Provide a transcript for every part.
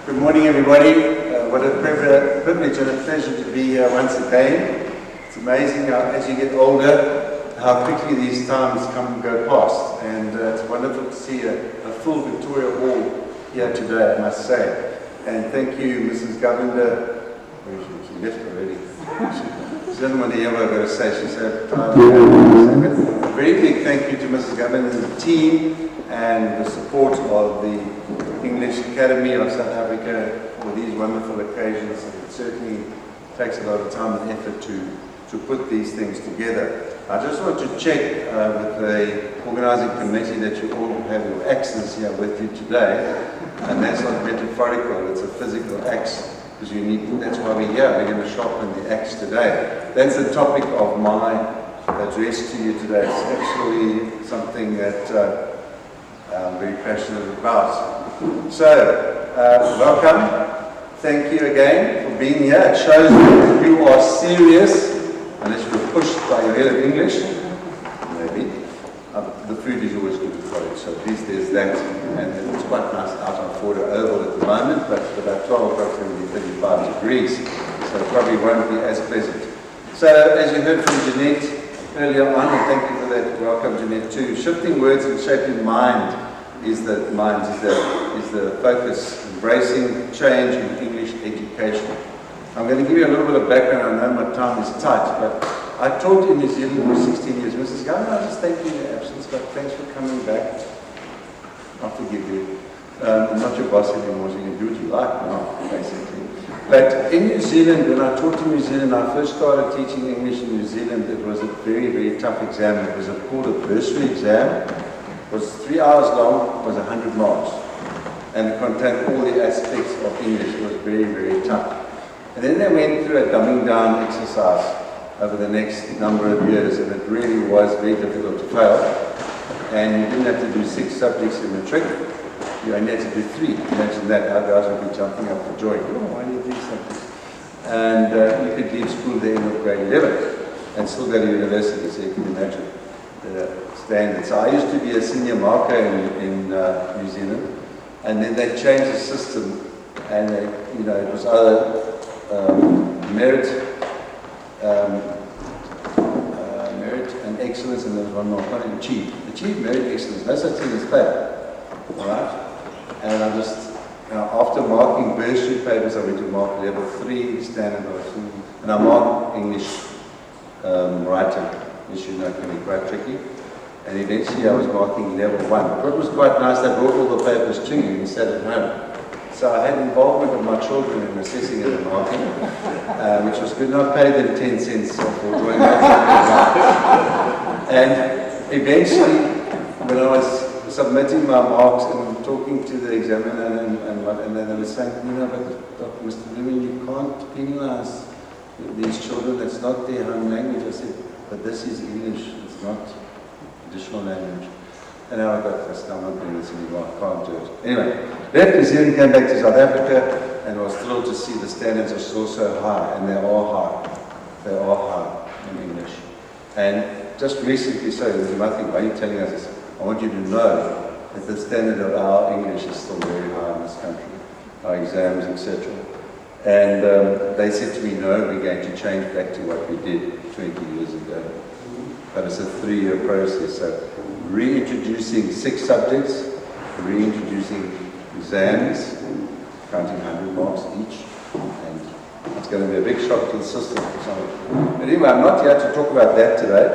Good morning, everybody. What a privilege and a pleasure to be here once again. It's amazing how, as you get older, how quickly these times come and go past. And it's wonderful to see a full Victoria Hall here today, I must say. And thank you, Mrs. Governor. Where is she? She left already. She doesn't want to hear what I've got to say. She said, a very big thank you to Mrs. Governor and the team and the support of the English Academy of South Africa for these wonderful occasions. It certainly takes a lot of time and effort to put these things together. I just want to check with the organizing committee that you all have your axes here with you today. And that's not metaphorical, it's a physical axe. Because that's why we're here. We're going to sharpen the axe today. That's the topic of my address to you today. It's actually something that I'm very passionate about. So, welcome. Thank you again for being here. It shows that you are serious, unless you were pushed by your head of English. Maybe. The food is always good at college, so at least there's that. And it's quite nice out on Ford Oval at the moment, but about 12 o'clock it's going to be 35 degrees, so it probably won't be as pleasant. So, as you heard from Jeanette earlier on, and thank you for that, welcome Jeanette too, shifting words and shaping mind is the focus, embracing change in English education. I'm going to give you a little bit of background. I know my time is tight, but I taught in New Zealand for 16 years. Mrs. Governor, I just thank you in your absence, but thanks for coming back. I forgive you. I'm not your boss anymore, so you can do what you like now, basically. But in New Zealand, when I taught in New Zealand, I first started teaching English in New Zealand. It was a very, very tough exam. It was called a bursary exam. It was 3 hours long, it was 100 marks. And it contained all the aspects of English. It was very, very tough. And then they went through a dumbing down exercise over the next number of years, and it really was very difficult to fail. And you didn't have to do 6 subjects in the trick. You only had to do 3. Imagine that, our guys would be jumping up for joy. Oh, I need these subjects. And you could leave school the end of grade 11 and still go to university, so you can imagine the standards. So I used to be a senior marker in New Zealand, and then they changed the system, and it was either merit and excellence, and there was one more, achieve, merit, excellence. No such thing as fail. All right? And I just, after marking bursary papers, I went to mark level 3 standard, and I marked English writing, which can be quite tricky. And eventually I was marking level 1. What was quite nice, they brought all the papers to you and sat at home. So I had involvement of my children in assessing it and marking, which was good. And I paid them 10 cents for drawing out. And eventually, when I was submitting my marks and talking to the examiner, and then they were saying, but Mr. Lewin, you can't penalize these children. It's not their home language. I said, but this is English. It's not additional language. And now I got this, I'm not doing this anymore, I can't do it. Anyway, left New Zealand, came back to South Africa, and was thrilled to see the standards are still so high, and they are high. They are high in English. And just recently, so there's nothing, why are you telling us this? I want you to know that the standard of our English is still very high in this country, our exams, etc. And they said to me, no, we're going to change back to what we did 20 years ago. But it's a 3-year process, so reintroducing 6 subjects, reintroducing exams, counting 100 marks each, and it's going to be a big shock to the system for some of you. But anyway, I'm not here to talk about that today.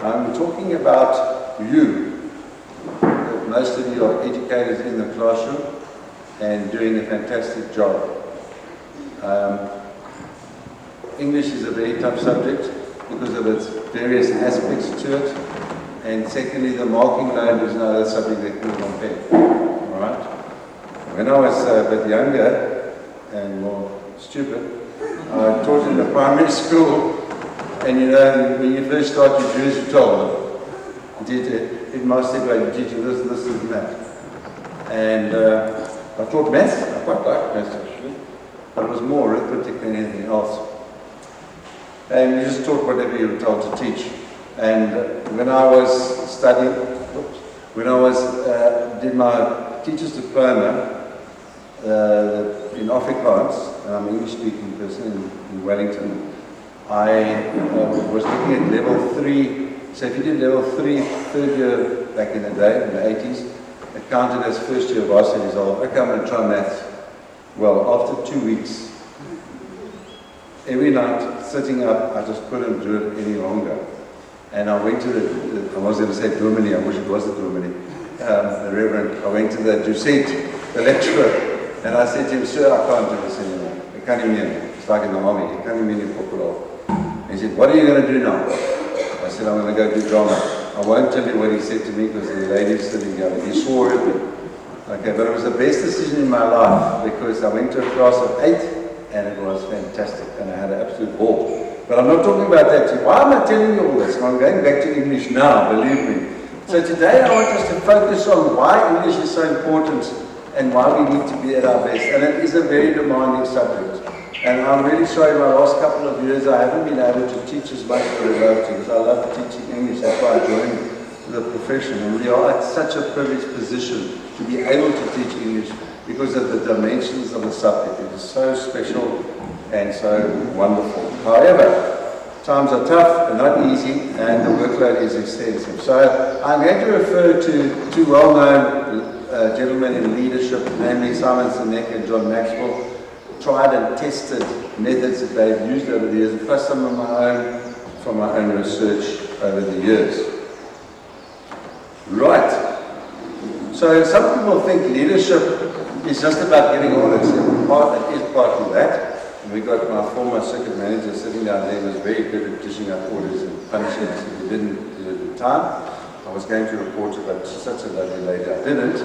I'm talking about you. Most of you are educators in the classroom and doing a fantastic job. English is a very tough subject because of its various aspects to it. And secondly, the marking load is another subject that we compare. All right? When I was a bit younger and more stupid, I taught in the primary school, and when you first start, you do as you're told. Headmaster said, teach you this, and that. And I taught maths. I quite liked maths actually, but it was more arithmetic than anything else. And you just taught whatever you were told to teach. And when I was studying, did my teacher's diploma, in Afrikaans, and I'm an English-speaking person in Wellington, I was looking at level 3. So if you did level 3, third year back in the day, in the 80s, it counted as first year varsity. So okay, I'm going to try maths. Well, after 2 weeks, every night, sitting up, I just couldn't do it any longer. And I went to I was going to say Domini, I wish it was the Domini, the Reverend. I went to the Ducette, the lecturer, and I said to him, "Sir, I can't do this anymore. I can't even hear me. It's like in the army, you can't even hear popular." And he said, "What are you going to do now?" I said, "I'm going to go do drama." I won't tell you what he said to me because the lady's sitting there. He swore at me. Okay, but it was the best decision in my life because I went to a class of 8 and it was fantastic and I had an absolute ball. But I'm not talking about that too. Why am I telling you all this? I'm going back to English now, believe me. So today I want us to focus on why English is so important and why we need to be at our best. And it is a very demanding subject. And I'm really sorry, my last couple of years I haven't been able to teach as much as I love to, because I love teaching English. That's why I joined the profession. And we are at such a privileged position to be able to teach English because of the dimensions of the subject. It is so special and so wonderful. However, times are tough and not easy, and the workload is extensive. So I'm going to refer to two well-known gentlemen in leadership, namely Simon Sinek and John Maxwell, tried and tested methods that they've used over the years, plus some of my own, from my own research over the years. Right. So some people think leadership is just about getting orders, and it is partly that. And we got my former circuit manager sitting down there, was very good at dishing out orders and punishing us if we didn't do it in time. I was going to report it, but she's such a lovely lady, I didn't.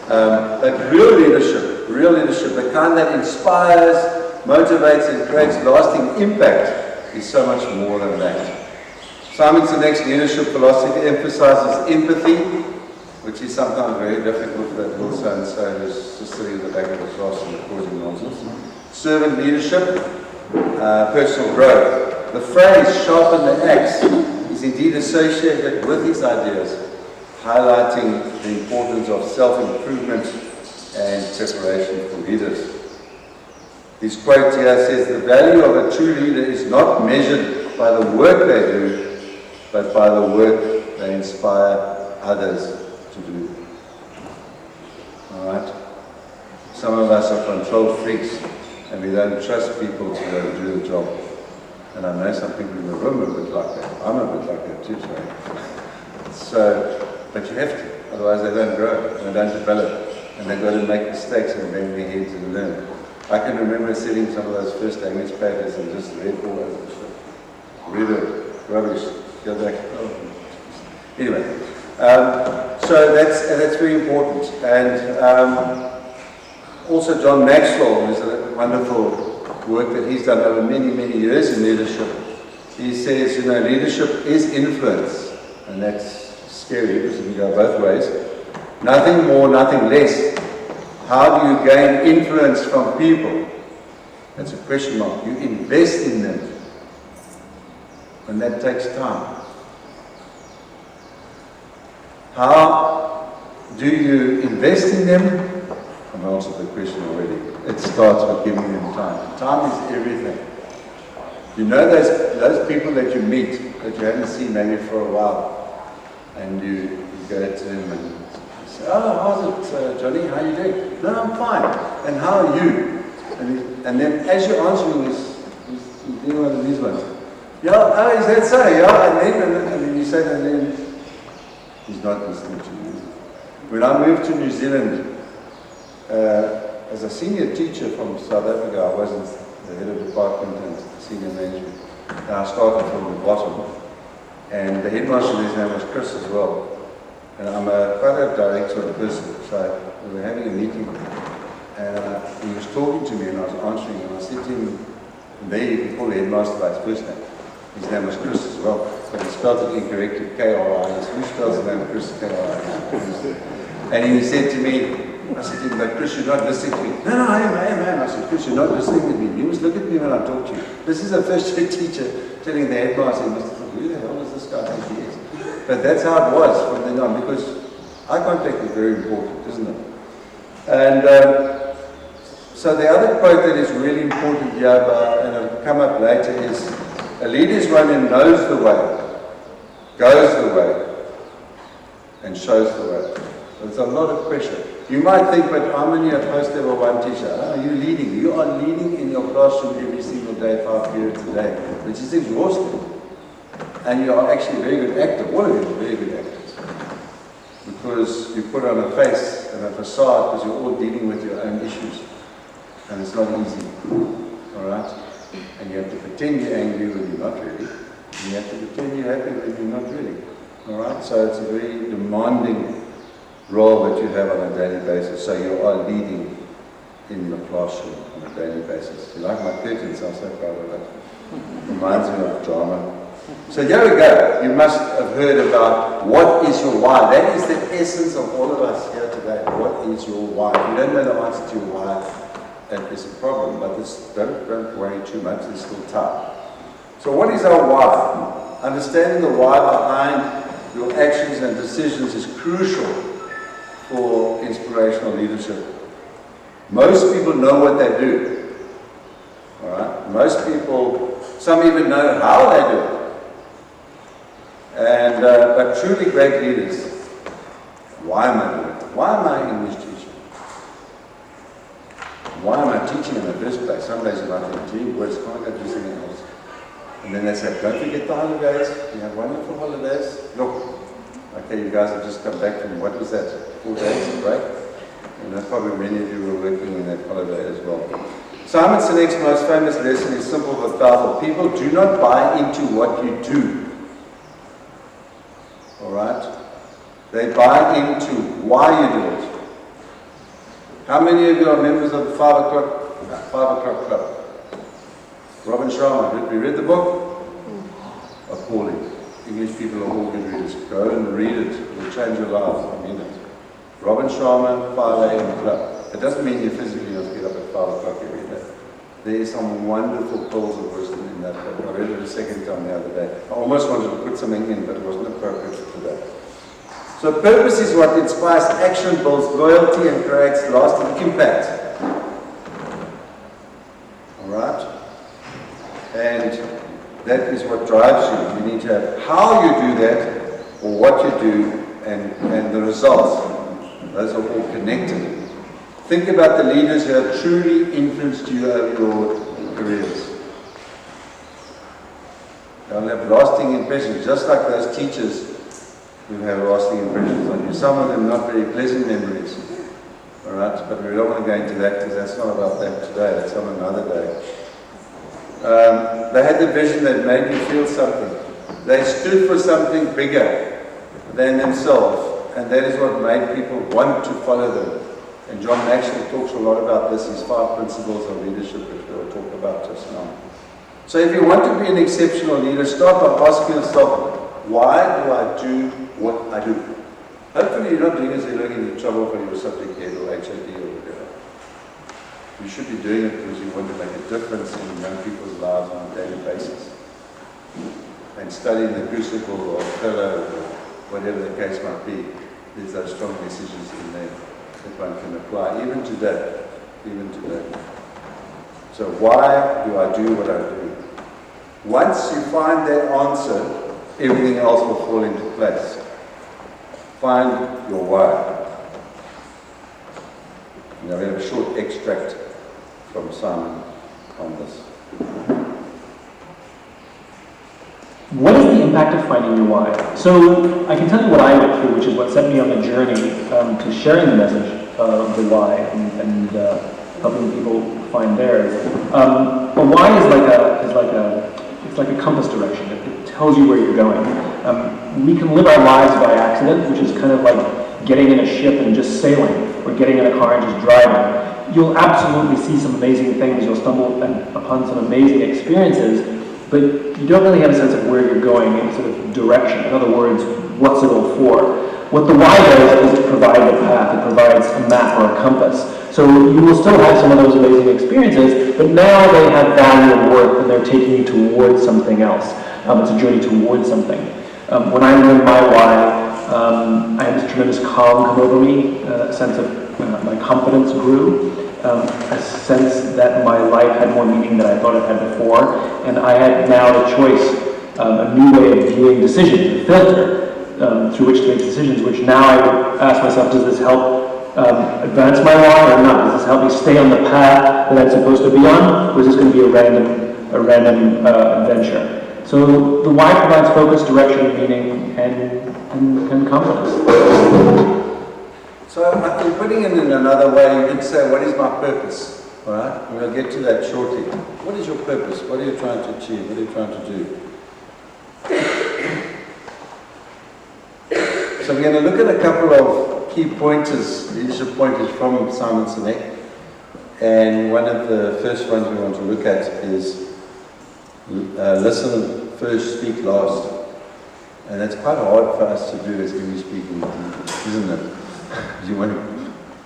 But real leadership, the kind that inspires, motivates, and creates lasting impact is so much more than that. Simon Sinek's leadership philosophy emphasizes empathy, which is sometimes very difficult for that little so-and-so who's just sitting in the back of the class and causing nonsense. Servant leadership, personal growth. The phrase "sharpen the axe" is indeed associated with these ideas, highlighting the importance of self-improvement and preparation for leaders. His quote here says, "The value of a true leader is not measured by the work they do, but by the work they inspire others to do." All right? Some of us are control freaks and we don't trust people to go and do the job. And I know some people in the room are a bit like that. I'm a bit like that too, sorry. But you have to, otherwise they don't grow, they don't develop, and they've got to make mistakes and bang their heads and learn. I can remember sitting some of those first language papers and just read all over the stuff. Read it, rubbish, go back. Oh. Anyway, so that's very important. And also John Maxwell, who's a wonderful work that he's done over many, many years in leadership. He says, leadership is influence, and that's scary because it can go both ways. Nothing more, nothing less. How do you gain influence from people? That's a question mark. You invest in them, and that takes time. How do you invest in them? I've answered the question already. It starts with giving them time. Time is everything. You know those people that you meet that you haven't seen maybe for a while, and you go to them and say, "Oh, how's it, Johnny? How are you doing?" "No, I'm fine." "And how are you?" And then as you're answering this, you do one of these ones. "Yeah, oh, is that so? Yeah." And then you say that, and then he's not listening to you. When I moved to New Zealand, as a senior teacher from South Africa, I wasn't the head of department and senior management. And I started from the bottom. And the headmaster, his name was Chris as well. And I'm quite a direct sort of person. So we were having a meeting, and he was talking to me, and I was answering, and I said to him, and there you can call the headmaster by his first name. His name was Chris as well, but he spelled it incorrectly, K-R-I-S. Who spells the name Chris, K-R-I-S? And he said to me, I said to him, "But Chris, you're not listening to me." "No, I am. I said, "Chris, you're not listening to me. You must look at me when I talk to you." This is a first year teacher telling the headmaster, he must have thought, "Who the hell is this guy think he is?" But that's how it was from then on, because eye contact is very important, isn't it? And So the other quote that is really important here, and it'll come up later, is a leader is one who knows the way, goes the way, and shows the way. There's a lot of pressure. You might think, but I'm only a post-level 1 teacher. Oh, you're leading. You are leading in your classroom every single day, 5 periods a day, which is exhausting. And you are actually a very good actor. All of you are very good actors. Because you put on a face and a facade because you're all dealing with your own issues. And it's not easy. All right? And you have to pretend you're angry when you're not really. And you have to pretend you're happy when you're not really. All right? So it's a very demanding role that you have on a daily basis. So you are leading in the classroom on a daily basis. You like my curtains? I'm so proud of that. Reminds me of drama. So here we go. You must have heard about what is your why. That is the essence of all of us here today. What is your why? If you don't know the answer to your why, that is a problem. But don't worry too much. There's still time. So what is our why? Understanding the why behind your actions and decisions is crucial for inspirational leadership. Most people know what they do. All right? Most people, some even know how they do it. And but truly great leaders, why am I doing it? Why am I English teaching? Why am I teaching in the first place? Some days you're like, gee, words, can't I go do something else? And then they say, don't forget the holidays. You have wonderful holidays. Look, okay, you guys have just come back from, what was that, 4 days of break? And probably many of you were working in that holiday as well. Simon Sinek's most famous lesson is simple but powerful. People do not buy into what you do. All right? They buy into why you do it. How many of you are members of the 5 o'clock club? Robin Sharma, we read the book? Appalling. English people are all good readers. Go and read it. It will change your life. I mean it. Robin Sharma, 5 a.m. club. It doesn't mean you physically have to get up at 5 o'clock every day. There is some wonderful pearls of wisdom in that book. I read it a second time the other day. I almost wanted to put something in, but it wasn't appropriate for today. So purpose is what inspires action, builds loyalty, and creates lasting impact. All right? And that is what drives you. You need to have how you do that, or what you do, and the results. Those are all connected. Think about the leaders who have truly influenced you over your careers. They'll have lasting impressions, just like those teachers who have lasting impressions on you. Some of them not very pleasant memories. All right? But we don't want to go into that because that's not about that today. That's on another day. They had the vision that made you feel something. They stood for something bigger than themselves, and that is what made people want to follow them. And John Maxwell talks a lot about this, his 5 principles of leadership, which we'll talk about just now. So if you want to be an exceptional leader, start by asking yourself, why do I do what I do? Hopefully you're not doing it so you're getting into trouble for your subject head or HOD or whatever. You should be doing it because you want to make a difference in young people's lives on a daily basis. And studying the crucible or fellow or whatever the case might be, there's those strong messages in there that one can apply, even today. Even today. So why do I do what I do? Once you find that answer, everything else will fall into place. Find your why. Now we have a short extract from Simon on this. What is the impact of finding your why? So I can tell you what I went through, which is what set me on the journey to sharing the message of the why and helping people find theirs. A why is like a compass direction. It tells you where you're going. We can live our lives by accident, which is kind of like getting in a ship and just sailing, or getting in a car and just driving. You'll absolutely see some amazing things. You'll stumble upon some amazing experiences, but you don't really have a sense of where you're going in sort of direction. In other words, what's it all for? What the why does is provide a path. It provides a map or a compass. So you will still have some of those amazing experiences, but now they have value and worth, and they're taking you towards something else. It's a journey towards something. When I learned my why, I had this tremendous calm come over me, a sense of my confidence grew, a sense that my life had more meaning than I thought it had before, and I had now a choice, a new way of viewing decisions, a filter through which to make decisions, which now I would ask myself, does this help advance my why or not? Does this help me stay on the path that I'm supposed to be on, or is this going to be a random adventure? So the why provides focus, direction, meaning, and confidence. So in putting it in another way, you could say, what is my purpose? All right? And we'll get to that shortly. What is your purpose? What are you trying to achieve? What are you trying to do? So we're going to look at a couple of key pointers, leadership pointers from Simon Sinek. And one of the first ones we want to look at is listen first, speak last. And that's quite hard for us to do as English speaking people, isn't it? You want to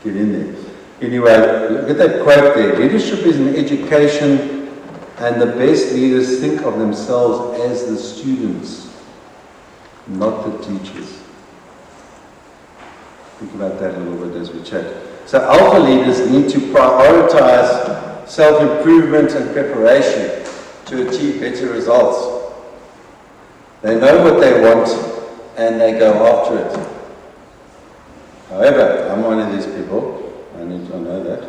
get in there. Anyway, look at that quote there. Leadership is an education, and the best leaders think of themselves as the students, not the teachers. Think about that a little bit as we chat. So alpha leaders need to prioritize self-improvement and preparation to achieve better results. They know what they want and they go after it. However, I'm one of these people, I need to know that.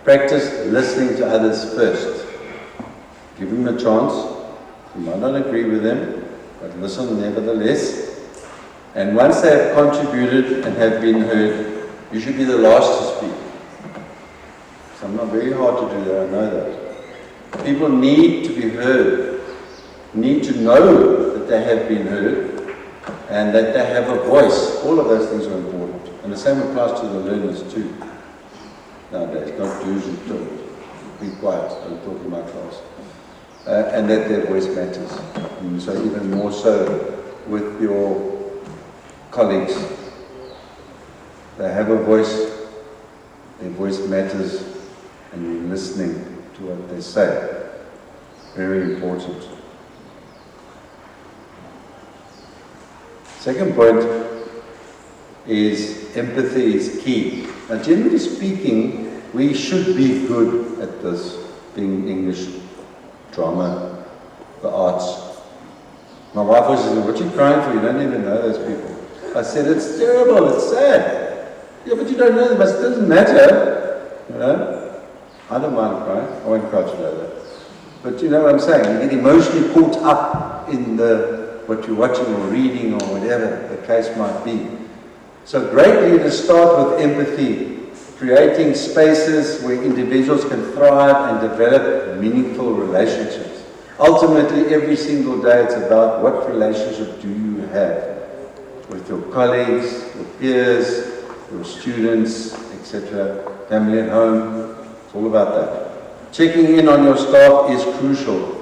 Practice listening to others first. Give them a chance. You might not agree with them, but listen nevertheless. And once they have contributed and have been heard, you should be the last to speak. So I'm not very hard to do that, I know that. People need to be heard, need to know that they have been heard, and that they have a voice. All of those things are important. And the same applies to the learners too. Nowadays, not do's and don'ts. Be quiet, don't talk in my class. And that their voice matters. And so even more so with your colleagues. They have a voice, their voice matters, and you're listening to what they say. Very important. Second point is empathy is key. Now, generally speaking, we should be good at this, being English, drama, the arts. My wife was saying, what are you crying for? You don't even know those people. I said, it's terrible, it's sad. Yeah, but you don't know them, but it doesn't matter. You know? I don't mind crying. I won't cry today though. But you know what I'm saying? You get emotionally caught up in what you're watching or reading or whatever the case might be. So great leaders start with empathy, creating spaces where individuals can thrive and develop meaningful relationships. Ultimately, every single day it's about what relationship do you have with your colleagues, your peers, your students, etc., family at home. It's all about that. Checking in on your staff is crucial,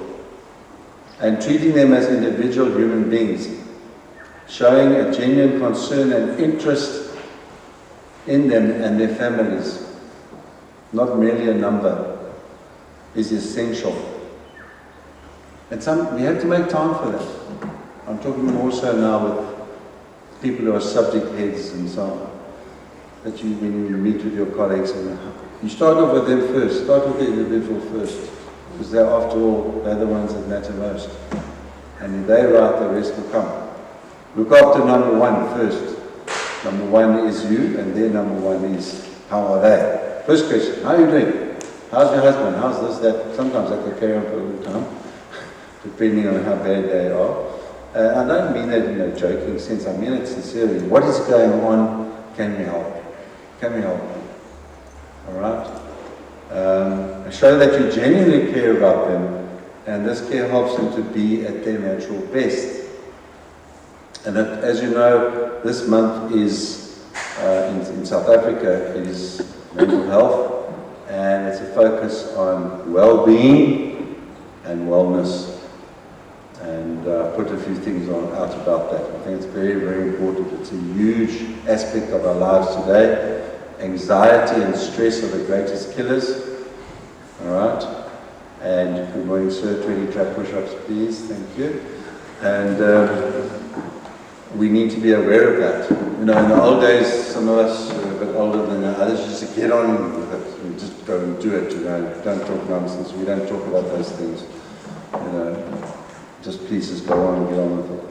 and treating them as individual human beings. Showing a genuine concern and interest in them and their families, not merely a number, is essential. And we have to make time for that. I'm talking more so now with people who are subject heads and so on. That when you meet with your colleagues, and you start off with them first. Start with the individual first, because after all, they're the ones that matter most. And if they're right, the rest will come. Look after number one first. Number one is you, and their number one is, how are they? First question, how are you doing? How's your husband? How's this, that? Sometimes that could carry on for a long time, depending on how bad they are. I don't mean that in a joking sense, I mean it sincerely. What is going on? Can we help? Can we help them? Alright? Show that you genuinely care about them, and this care helps them to be at their natural best. And that, as you know, this month is, in South Africa, is mental health, and it's a focus on well-being and wellness. And put a few things out about that. I think it's very, very important. It's a huge aspect of our lives today. Anxiety and stress are the greatest killers. Alright? And good morning, sir. 20 clap push-ups, please. Thank you. And we need to be aware of that. In the old days, some of us were a bit older than the others used to get on with it and just go and do it. Don't talk nonsense. We don't talk about those things. Just please just go on and get on with it.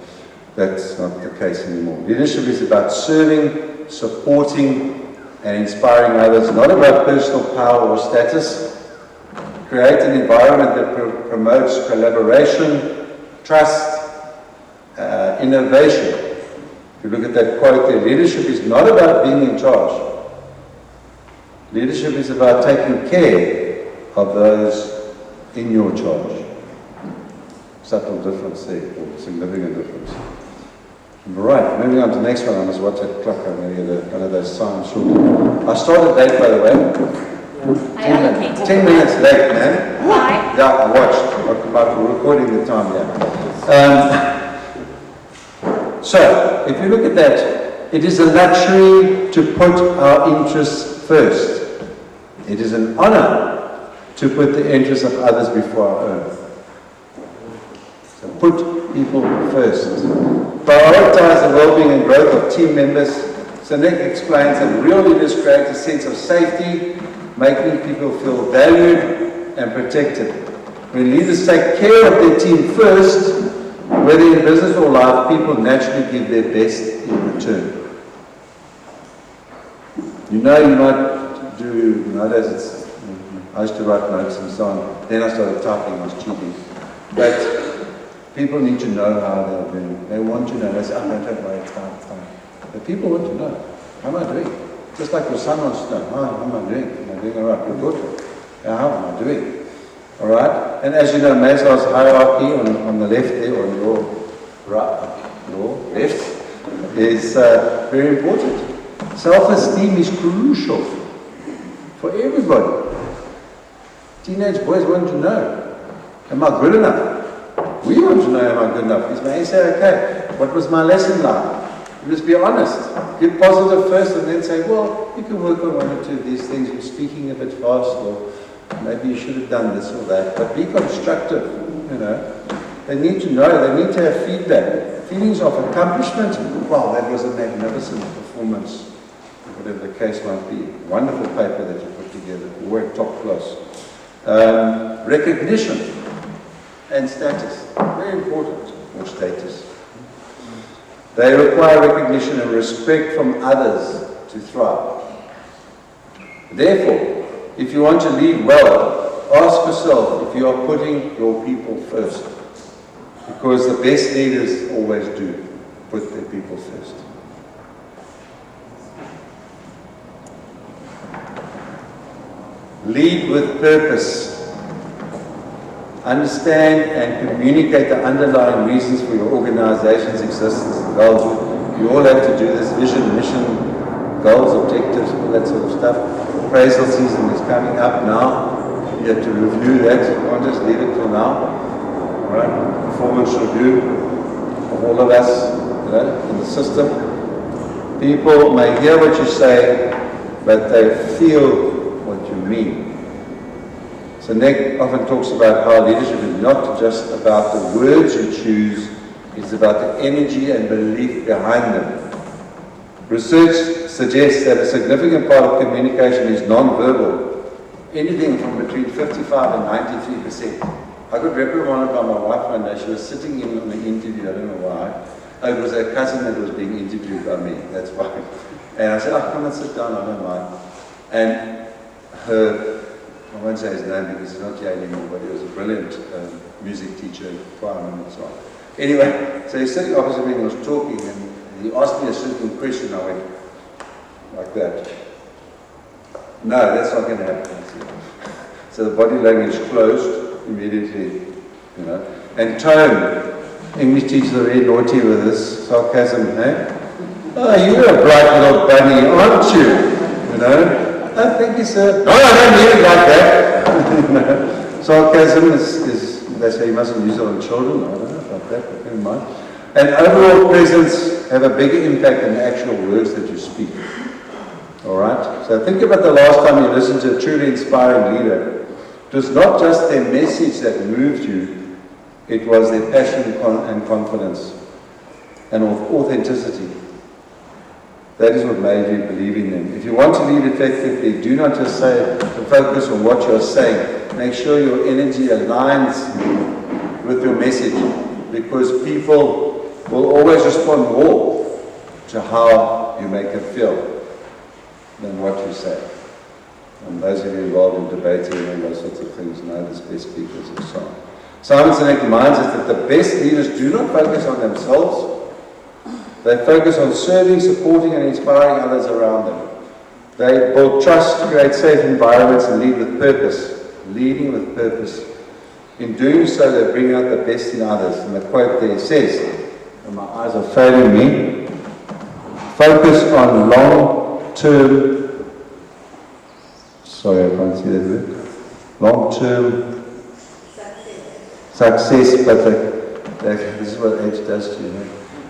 That's not the case anymore. Leadership is about serving, supporting, and inspiring others, not about personal power or status. Create an environment that promotes collaboration, trust, innovation. If you look at that quote there, leadership is not about being in charge. Leadership is about taking care of those in your charge. Subtle difference there, or significant difference. Right, moving on to the next one. I must watch that clock. I'm going to get one of those signs shortly. I started late, by the way. 10 minutes late, man. Why? Yeah, I watched. I'm recording the time, yeah. So, if you look at that, it is a luxury to put our interests first. It is an honor to put the interests of others before our own. So put people first. Prioritize the well-being and growth of team members. Sinek explains that real leaders create a sense of safety, making people feel valued and protected. When leaders take care of their team first, whether in business or life, people naturally give their best in return. You might do, nowadays I used to write notes and so on, then I started typing, I was cheating. But people need to know how they're doing. They want to know. They say, don't worry, it's fine, it's fine. But people want to know, how am I doing? Just like your son wants to know, how am I doing? Am I doing all right? Your daughter, how am I doing? All right? And as you know, Maslow's hierarchy on the left there, on your right, your left, is very important. Self-esteem is crucial for everybody. Teenage boys want to know, am I good enough? We want to know, am I good enough? Is my essay okay? What was my lesson like? You must be honest. Give positive first and then say, well, you can work on one or two of these things. You're speaking a bit fast, or maybe you should have done this or that. But be constructive, They need to know, they need to have feedback. Feelings of accomplishment, wow, that was a magnificent performance, whatever the case might be. Wonderful paper that you put together, work top class. Recognition and status, very important, or status. They require recognition and respect from others to thrive. Therefore, if you want to lead well, ask yourself if you are putting your people first. Because the best leaders always do put their people first. Lead with purpose. Understand and communicate the underlying reasons for your organization's existence and goals. You all have to do this: vision, mission, goals, objectives, all that sort of stuff. Appraisal season is coming up now. You have to review that. You can't just leave it till now. All right? Performance review of all of us, in the system. People may hear what you say, but they feel what you mean. So Nick often talks about how leadership is not just about the words you choose, it's about the energy and belief behind them. Research suggests that a significant part of communication is non-verbal, anything from between 55 and 93%. I got reprimanded by my wife one day. She was sitting in on an interview, I don't know why. It was a cousin that was being interviewed by me, that's why. And I said, come and sit down, I don't mind. And I won't say his name because he's not here anymore, but he was a brilliant music teacher, fireman and so on. Anyway, so he's sitting opposite me and was talking, and he asked me a certain question. I went like that. No, that's not going to happen. So the body language closed immediately, And tone. English teachers are very naughty with this. Sarcasm, Oh, you're a bright little bunny, aren't you? I think he said, no, I don't mean it like that. Sarcasm is, they say you mustn't use it on children. I don't know about that, but never mind. And overall presence have a bigger impact than the actual words that you speak. All right? So think about the last time you listened to a truly inspiring leader. It was not just their message that moved you, it was their passion and confidence. and authenticity. That is what made you believe in them. If you want to lead effectively, do not just say to focus on what you're saying. Make sure your energy aligns with your message, because people will always respond more to how you make them feel than what you say. And those of you involved in debating and those sorts of things know the best speakers and so on. Sinek reminds us that the best leaders do not focus on themselves. They focus on serving, supporting, and inspiring others around them. They build trust, create safe environments, and lead with purpose. Leading with purpose. In doing so, they bring out the best in others. And the quote there says, and my eyes are failing me, focus on long-term, sorry, I can't see that word, long-term success, but this is what age does to you, know?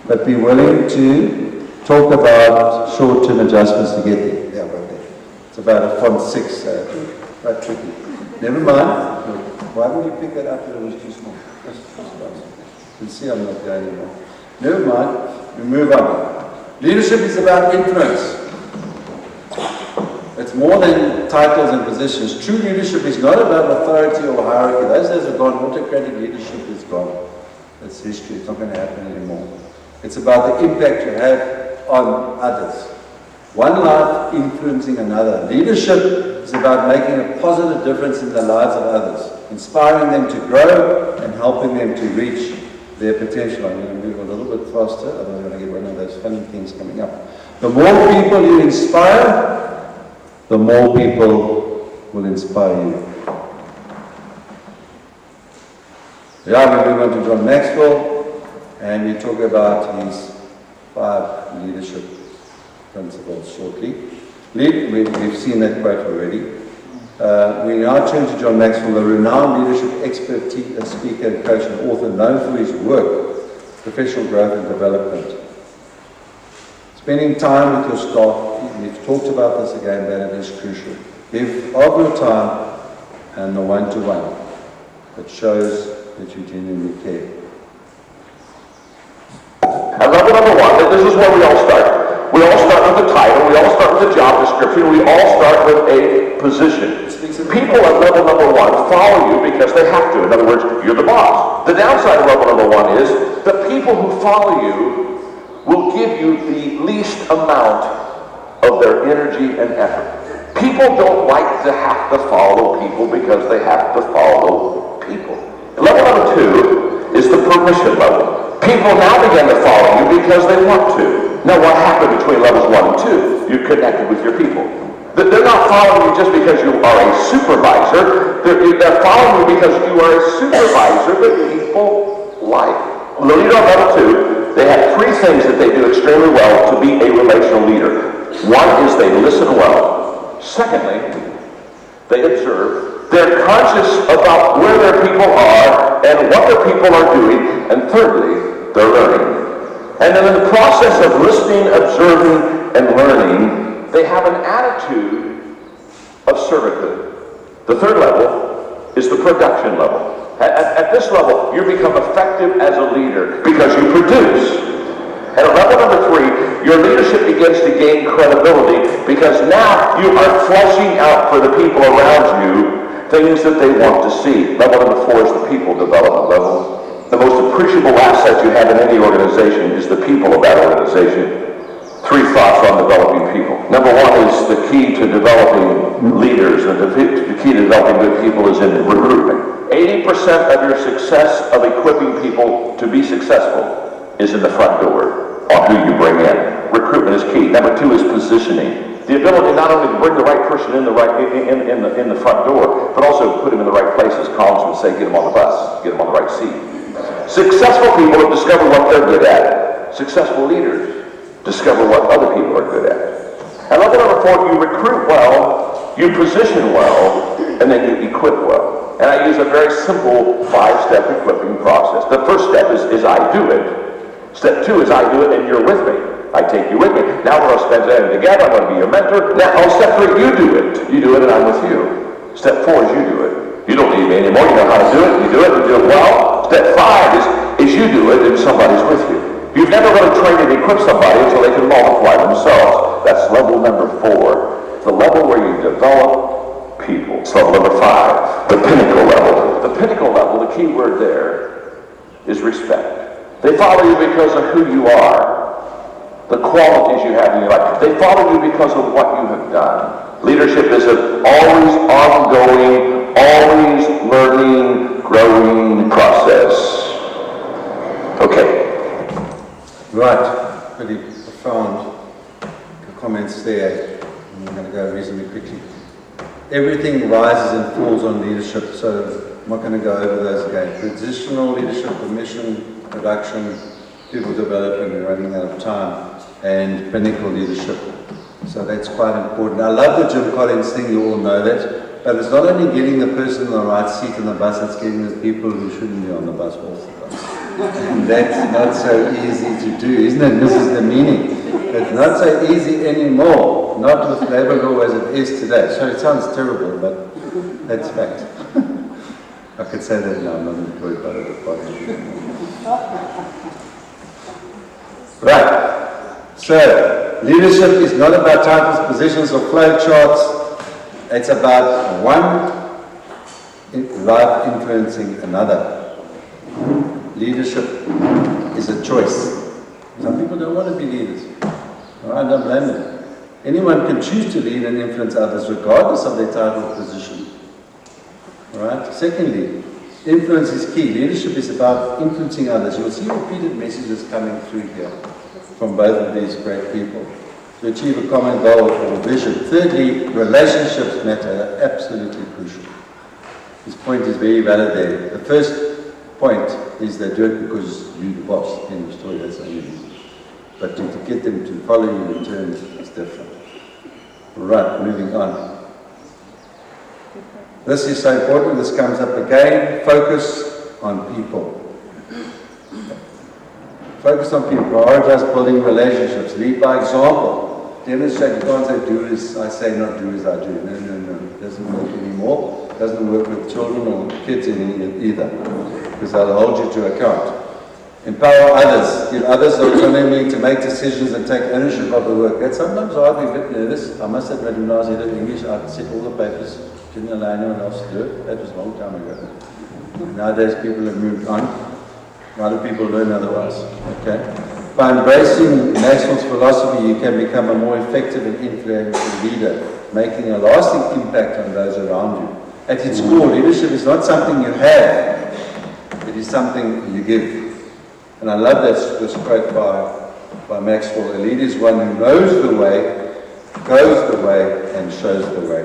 But be willing to talk about short-term adjustments to get there. Yeah, right there. It's about a font 6, quite tricky. Never mind. Why would you pick that up if it was too small? You can see I'm not the only one. Never mind. We move on. Leadership is about influence. It's more than titles and positions. True leadership is not about authority or hierarchy. Those days are gone. Autocratic leadership is gone. It's history. It's not going to happen anymore. It's about the impact you have on others. One life influencing another. Leadership is about making a positive difference in the lives of others, inspiring them to grow and helping them to reach their potential. I'm going to move a little bit faster, otherwise I'm going to get one of those funny things coming up. The more people you inspire, the more people will inspire you. Yeah, we move on to John Maxwell. And we talk about his 5 leadership principles shortly. We've seen that quote already. We now turn to John Maxwell, a renowned leadership expert, speaker, and coach, and author known for his work, professional growth and development. Spending time with your staff, we've talked about this again, that it is crucial. Give of your time and the one-to-one. It shows that you genuinely care. At level number 1, this is where we all start. We all start with a title, we all start with a job description, we all start with a position. People at level number 1 follow you because they have to. In other words, you're the boss. The downside of level number 1 is the people who follow you will give you the least amount of their energy and effort. People don't like to have to follow people because they have to follow people. Level number 2 is the permission level. People now begin to follow you because they want to. Now what happened between levels 1 and 2? You connected with your people. They're not following you just because you are a supervisor. They're following you because you are a supervisor that people like. The leader on level 2, they have 3 things that they do extremely well to be a relational leader. 1 is they listen well. Secondly, they observe. They're conscious about where their people are and what their people are doing. And thirdly, they're learning. And then in the process of listening, observing, and learning, they have an attitude of servanthood. The third level is the production level. At this level, you become effective as a leader because you produce. And at level number 3, your leadership begins to gain credibility because now you are fleshing out for the people around you things that they want to see. Level number 4 is the people development level. The most appreciable asset you have in any organization is the people of that organization. 3 thoughts on developing people. Number 1 is the key to developing leaders, and the key to developing good people is in recruitment. 80% of your success of equipping people to be successful is in the front door on who you bring in. Recruitment is key. Number 2 is positioning. The ability not only to bring the right person in the front door, but also put him in the right places. Collins would say, get him on the bus, get him on the right seat. Successful people have discovered what they're good at. Successful leaders discover what other people are good at. And level number 4, you recruit well, you position well, and then you equip well. And I use a very simple 5-step equipping process. The first step is I do it. Step 2 is I do it and you're with me. I take you with me. Now we're going to spend time together. I'm going to be your mentor. Now, step 3, you do it. You do it and I'm with you. Step 4 is you do it. You don't need me anymore. You know how to do it. You do it well. Step 5 is you do it and somebody's with you. You've never really trained and equipped somebody until they can multiply themselves. That's level number 4. The level where you develop people. It's level number 5, the pinnacle level. The pinnacle level, the key word there is respect. They follow you because of who you are, the qualities you have in your life. They follow you because of what you have done. Leadership is an always ongoing, always learning, growing process. Okay. Right, pretty profound comments there. I'm going to go reasonably quickly. Everything rises and falls on leadership, so I'm not going to go over those again. Traditional leadership, permission, production, people development, and running out of time, and pinnacle leadership. So that's quite important. I love the Jim Collins thing, you all know that, but it's not only getting the person in the right seat on the bus, it's getting the people who shouldn't be on the bus off the bus. And that's not so easy to do, isn't it, Mrs. Demeaning? It's not so easy anymore, not with labor law as it is today. So it sounds terrible, but that's fact. I could say that now, I'm not employed by the department. Right. So, leadership is not about titles, positions, or flow charts. It's about one life influencing another. Leadership is a choice. Some people don't want to be leaders. I don't blame them. Anyone can choose to lead and influence others regardless of their title or position. Right? Secondly, influence is key. Leadership is about influencing others. You'll see repeated messages coming through here from both of these great people to achieve a common goal or vision. Thirdly, relationships matter, absolutely crucial. This point is very valid there. The first point is they do it because you're the boss. End of story, that's only reason. But to get them to follow you in turn is different. Right, moving on. This is so important, this comes up again. Focus on people. Focus on people, prioritize building relationships, lead by example. Demonstrate, you can't say do as I say, not do as I do. No, no, no, it doesn't work anymore. It doesn't work with children or kids either, because they'll hold you to account. Empower others, give others the autonomy to make decisions and take ownership of the work. That's sometimes I'd be a bit nervous. I must admit, when I was head of English, I'd set all the papers, didn't allow anyone else to do it. That was a long time ago. Nowadays people have moved on. Other people learn otherwise. Okay? By embracing Maxwell's philosophy, you can become a more effective and influential leader, making a lasting impact on those around you. At its core, leadership is not something you have, it is something you give. And I love this quote by Maxwell. A leader is one who knows the way, goes the way, and shows the way.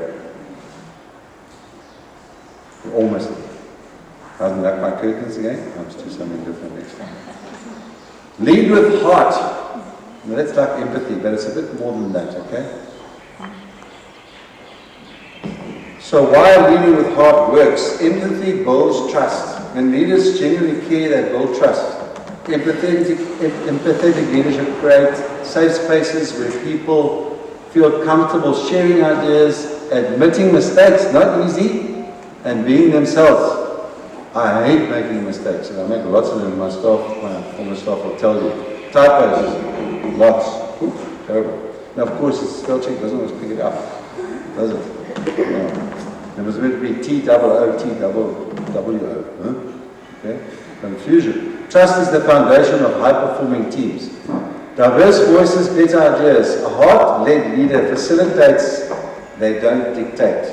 Almost. I haven't left my curtains again. Let's do something different next time. Lead with heart. Now that's like empathy, but it's a bit more than that, okay? So why leading with heart works? Empathy builds trust. When leaders genuinely care, they build trust. Empathetic leadership creates safe spaces where people feel comfortable sharing ideas, admitting mistakes, not easy, and being themselves. I hate making mistakes, and I make lots of them. My former staff will tell you. Typos, lots. Ooh, terrible. Now, of course, the spell check doesn't always pick it up, does it? No. It was meant to be T-double-O-T-double-W-O. Huh? Okay? Confusion. Trust is the foundation of high-performing teams. Diverse voices, better ideas. A heart-led leader facilitates, they don't dictate.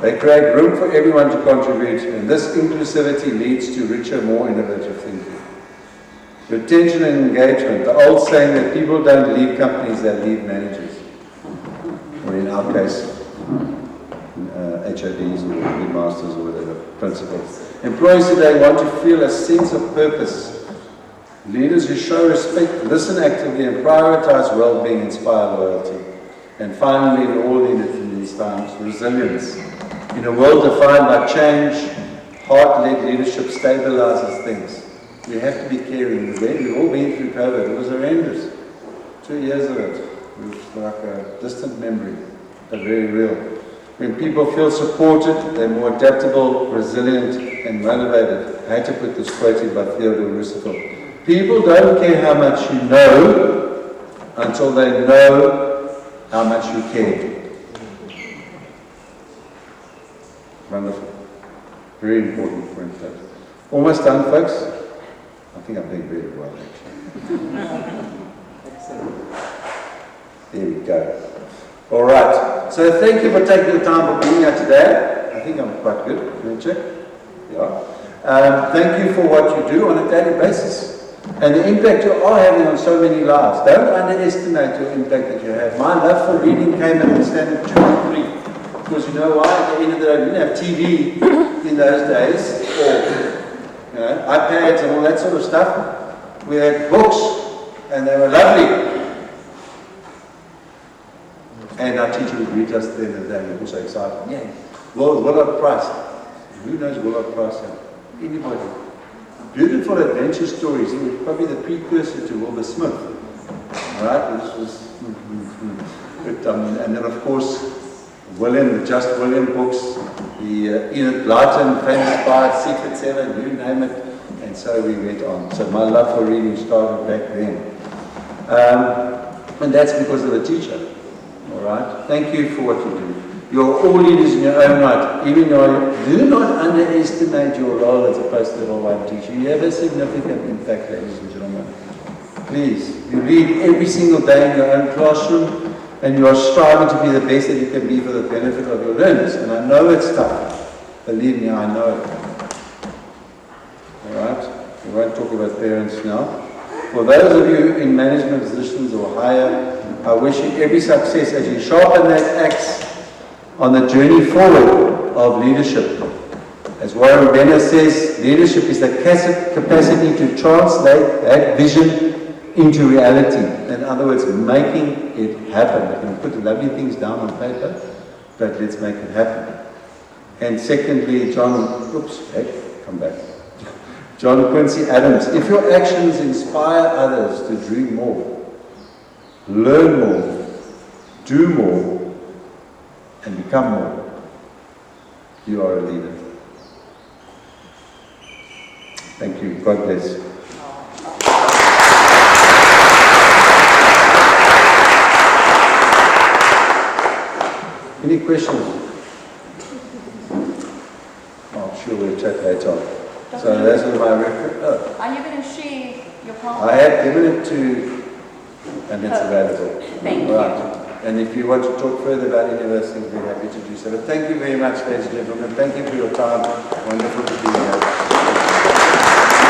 They create room for everyone to contribute, and this inclusivity leads to richer, more innovative thinking. Retention and engagement. The old saying that people don't leave companies, they leave managers. Or in our case, HODs or headmasters or whatever, principals. Employees today want to feel a sense of purpose. Leaders who show respect, listen actively, and prioritize well-being inspire loyalty. And finally, we all need it in these times, resilience. In a world defined by change, heart-led leadership stabilizes things. We have to be caring. We've all been through COVID. It was horrendous. 2 years of it. It was like a distant memory, but very real. When people feel supported, they're more adaptable, resilient, and motivated. I had to put this quote in by Theodore Roosevelt. People don't care how much you know until they know how much you care. Wonderful. Very important point. Almost done, folks. I think I'm doing very well, actually. There we go. All right. So thank you for taking the time for being here today. I think I'm quite good. Can you check? Yeah. Thank you for what you do on a daily basis and the impact you are having on so many lives. Don't underestimate your impact that you have. My love for reading came at standard 2 and 3. Because you know why? At the end of the day, we didn't have TV in those days, or iPads and all that sort of stuff. We had books, and they were lovely. And our teacher would read us at the end of the day. We were also excited. Yeah, Willard Price. Who knows Willard Price? Anybody? Beautiful adventure stories. He was probably the precursor to Wilbur Smith. All right, this was. And then, of course, William, the Just William books, the Enid Blyton, Famous Five, Secret Seven, you name it, and so we went on. So my love for reading started back then. And that's because of the teacher. All right? Thank you for what you do. You're all leaders in your own right. Even though do not underestimate your role as a post-level 1 teacher. You have a significant impact, ladies and gentlemen. Please, you lead every single day in your own classroom, and you are striving to be the best that you can be for the benefit of your learners. And I know it's tough. Believe me, I know it. Alright? We won't talk about parents now. For those of you in management positions or higher, I wish you every success as you sharpen that axe on the journey forward of leadership. As Warren Benner says, leadership is the capacity to translate that vision into reality. In other words, making it happen. You can put lovely things down on paper, but let's make it happen. And secondly, John Quincy Adams, if your actions inspire others to dream more, learn more, do more, and become more, you are a leader. Thank you. God bless. Any questions? Oh, I'm sure we'll chat later on. So those are my references. Oh. Are you going to share your poem? I have given it to, and it's available. Thank you. And if you want to talk further about any of those things, we're happy to do so. But thank you very much, ladies and gentlemen. Thank you for your time. Wonderful to be here.